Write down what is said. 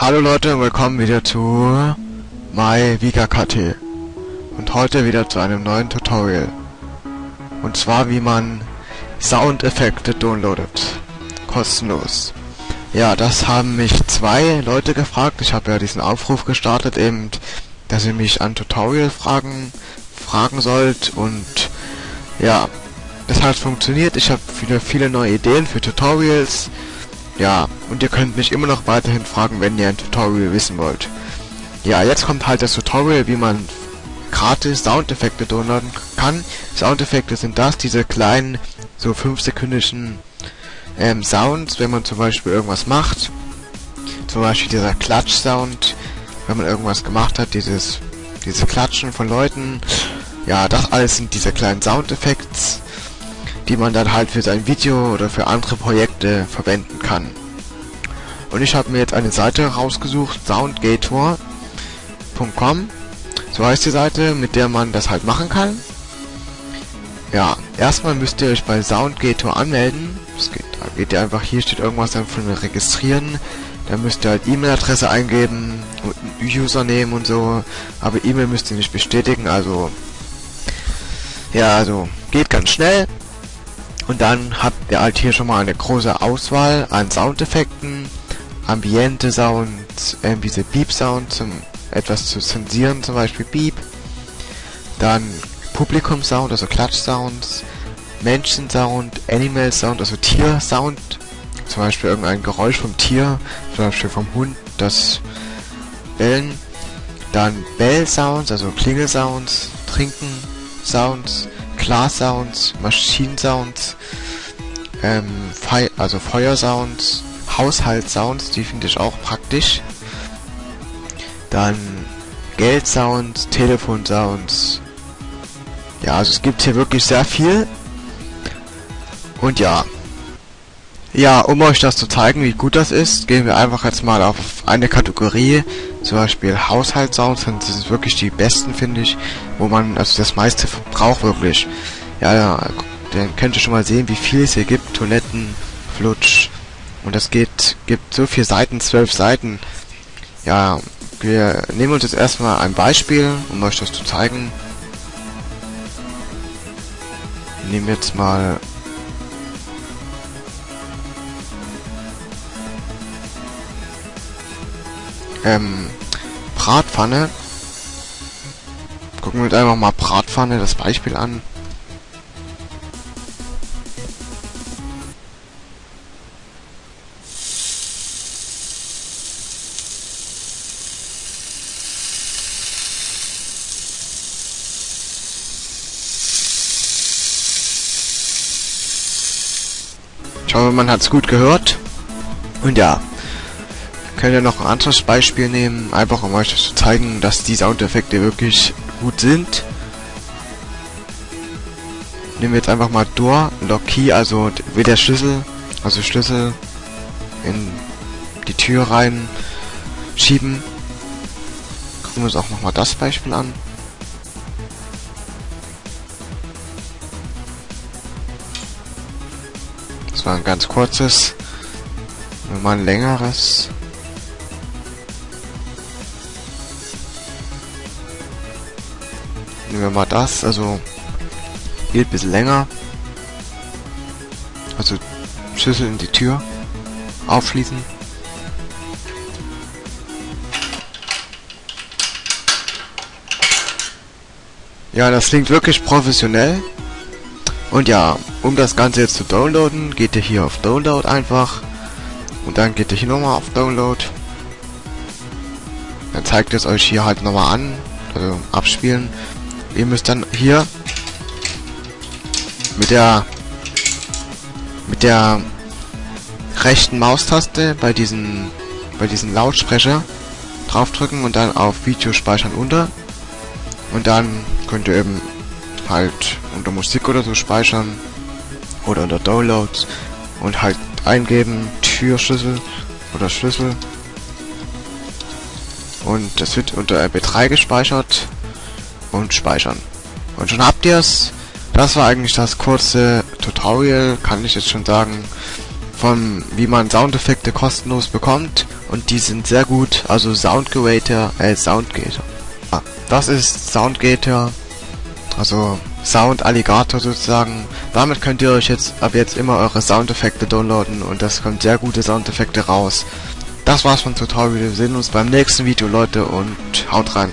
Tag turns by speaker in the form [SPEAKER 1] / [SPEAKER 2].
[SPEAKER 1] Hallo Leute und willkommen wieder zu MyVigaKT und heute wieder zu einem neuen Tutorial, und zwar wie man Soundeffekte downloadet, kostenlos. Ja, das haben mich 2 Leute gefragt. Ich habe ja diesen Aufruf gestartet, eben, dass ihr mich an Tutorial-Fragen fragen sollt, und ja, das hat funktioniert. Ich habe viele neue Ideen für Tutorials. Ja, und ihr könnt mich immer noch weiterhin fragen, wenn ihr ein Tutorial wissen wollt. Ja, jetzt kommt halt das Tutorial, wie man gratis Soundeffekte downloaden kann. Soundeffekte sind diese kleinen, so 5-sekündischen Sounds, wenn man zum Beispiel irgendwas macht. Zum Beispiel dieser Klatsch-Sound, wenn man irgendwas gemacht hat, diese Klatschen von Leuten. Ja, das alles sind diese kleinen Soundeffekte, die man dann halt für sein Video oder für andere Projekte verwenden kann. Und ich habe mir jetzt eine Seite rausgesucht, soundgator.com, so heißt die Seite, mit der man das halt machen kann. Ja, erstmal müsst ihr euch bei Soundgator anmelden. Da geht ihr einfach, hier steht irgendwas dann von registrieren. Da müsst ihr halt E-Mail-Adresse eingeben und ein Username und so, aber E-Mail müsst ihr nicht bestätigen, also ja, also geht ganz schnell. Und dann habt ihr halt hier schon mal eine große Auswahl an Soundeffekten, Ambiente Sound, diese Beep Sound, zum etwas zu zensieren, zum Beispiel Beep. Dann Publikum Sound, also Klatsch Sounds, Menschen Sound, Animal Sound, also Tier Sound, zum Beispiel irgendein Geräusch vom Tier, zum Beispiel vom Hund, das Bellen. Dann Bell Sounds, also Klingel Sounds, Trinken Sounds, Glas Sounds, Maschinen Sounds, also Feuer Sounds, Haushalt Sounds, die finde ich auch praktisch. Dann Geld Sounds, Telefon Sounds. Ja, also es gibt hier wirklich sehr viel. Und ja, um euch das zu zeigen, wie gut das ist, gehen wir einfach jetzt mal auf eine Kategorie, zum Beispiel Haushaltssounds. Das sind wirklich die besten, finde ich, wo man also das meiste braucht wirklich. Ja, dann könnt ihr schon mal sehen, wie viel es hier gibt. Toiletten, Flutsch. Und das gibt so viele Seiten, 12 Seiten. Ja, wir nehmen uns jetzt erstmal ein Beispiel, um euch das zu zeigen. Wir nehmen jetzt mal Bratpfanne. Gucken wir uns einfach mal Bratpfanne, das Beispiel an. Ich hoffe, man hat es gut gehört. Und ja, könnt ihr noch ein anderes Beispiel nehmen, einfach um euch zu zeigen, dass die Soundeffekte wirklich gut sind. Nehmen wir jetzt einfach mal Door, Lock Key, also wie der Schlüssel, also Schlüssel in die Tür rein schieben. Gucken wir uns auch nochmal das Beispiel an. Das war ein ganz kurzes, mal ein längeres. Nehmen wir mal das, also geht ein bisschen länger. Also Schlüssel in die Tür aufschließen. Ja, das klingt wirklich professionell. Und ja, um das Ganze jetzt zu downloaden, geht ihr hier auf Download einfach. Und dann geht ihr hier nochmal auf Download. Dann zeigt es euch hier halt nochmal an. Also abspielen. Ihr müsst dann hier mit der rechten Maustaste bei diesen Lautsprecher draufdrücken und dann auf Video speichern unter. Und dann könnt ihr eben halt unter Musik oder so speichern oder unter Downloads und halt eingeben Türschlüssel oder Schlüssel, und das wird unter MP3 gespeichert und speichern. Und schon habt ihr es. Das war eigentlich das kurze Tutorial, kann ich jetzt schon sagen, von wie man Soundeffekte kostenlos bekommt und die sind sehr gut. Also Soundgator. Ah, das ist Soundgator, also Sound Alligator sozusagen. Damit könnt ihr euch jetzt ab jetzt immer eure Soundeffekte downloaden und das kommt sehr gute Soundeffekte raus. Das war's vom Tutorial. Wir sehen uns beim nächsten Video, Leute, und haut rein.